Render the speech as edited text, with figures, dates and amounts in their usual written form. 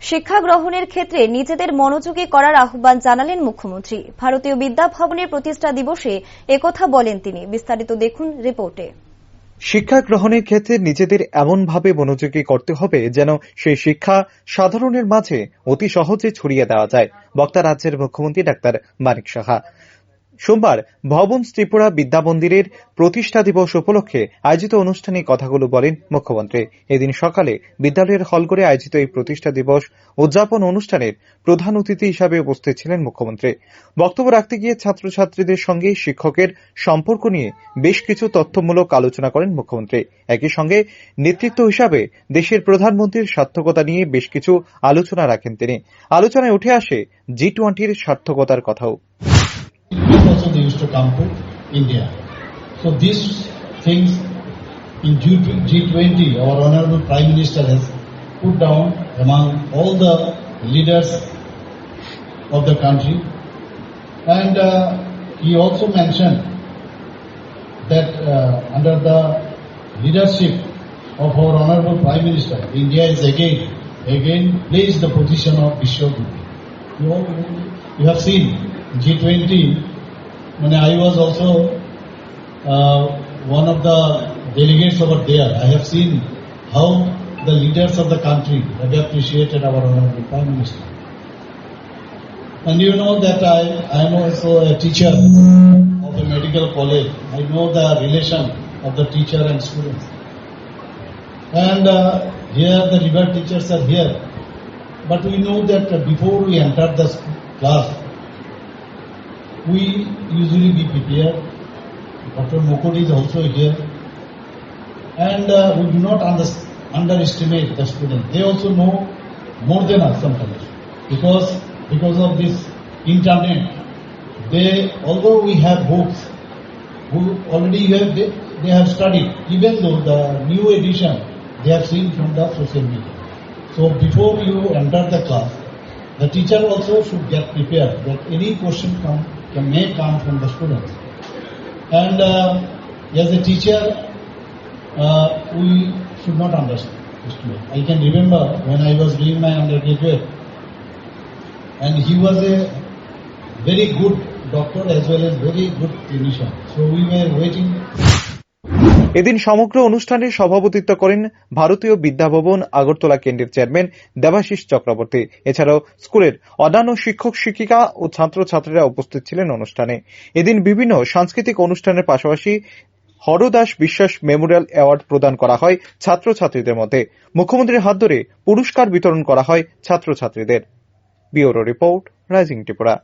শিক্ষা গ্রহণের ক্ষেত্রে নিজেদের মনোযোগী করার আহ্বান জানালেন মুখ্যমন্ত্রী। ভারতীয় বিদ্যা ভবনের প্রতিষ্ঠা দিবসে একথা বলেন তিনি। বিস্তারিত দেখুন রিপোর্টে। শিক্ষা গ্রহণের ক্ষেত্রে নিজেদের এমনভাবে মনোযোগী করতে হবে যেন সেই শিক্ষা সাধারণের মাঝে অতি সহজে ছড়িয়ে দেওয়া যায়। বক্তা রাজ্যের মুখ্যমন্ত্রী ডাক্তার মানিক সাহা। সোমবার ভবন ত্রিপুরা বিদ্যা মন্দিরের প্রতিষ্ঠা দিবস উপলক্ষে আয়োজিত অনুষ্ঠানে কথাগুলো বলেন মুখ্যমন্ত্রী। এদিন সকালে বিদ্যালয়ের হলঘরে আয়োজিত এই প্রতিষ্ঠা দিবস উদযাপন অনুষ্ঠানের প্রধান অতিথি হিসাবে উপস্থিত ছিলেন মুখ্যমন্ত্রী। বক্তব্য রাখতে গিয়ে ছাত্রছাত্রীদের সঙ্গে শিক্ষকের সম্পর্ক নিয়ে বেশ কিছু তথ্যমূলক আলোচনা করেন মুখ্যমন্ত্রী। একই সঙ্গে নেতৃত্ব হিসাবে দেশের প্রধানমন্ত্রীর সার্থকতা নিয়ে বেশ কিছু আলোচনা রাখেন তিনি। আলোচনায় উঠে আসে G20-র সার্থকতার কথাও। Also they used to come to India. So these things in G20, our Honorable Prime Minister has put down among all the leaders of the country, and he also mentioned that under the leadership of our Honorable Prime Minister, India is again placed the position of Vishwaguru. You have seen G20. When I was also one of the delegates over there, I have seen how the leaders of the country have appreciated our Honorable Prime Minister. And you know that I am also a teacher of a medical college. I know the relation of the teacher and students. And here the liberal teachers are here. But we know that before we enter the class, we usually be prepared. Dr. Mukudi is also here. And we do not underestimate the students. They also know more than us sometimes. Because of this internet, although we have books, who already they have studied, even though the new edition they have seen from the social media. So before you enter the class, the teacher also should get prepared that any question may come from the students. And as a teacher, we should not understand the student. I can remember when I was doing my undergraduate, and he was a very good doctor as well as very good clinician. So we were waiting. এদিন সমগ্র অনুষ্ঠানে সভাপতিত্ব করেন ভারতীয় বিদ্যা ভবন আগরতলা কেন্দ্রের chairman Debashis Chakraborty. এছাড়াও স্কুলের অন্যান্য শিক্ষক শিক্ষিকা ও ছাত্রছাত্রীরা উপস্থিত ছিলেন অনুষ্ঠানে। এদিন বিভিন্ন সাংস্কৃতিক অনুষ্ঠানের পাশাপাশি হরদাস বিশ্বাস মেমোরিয়াল অ্যাওয়ার্ড প্রদান করা হয় ছাত্রছাত্রীদের মধ্যে। মুখ্যমন্ত্রীর হাত ধরে পুরস্কার বিতরণ করা হয় ছাত্রছাত্রীদের। Bureau report, rising Tripura.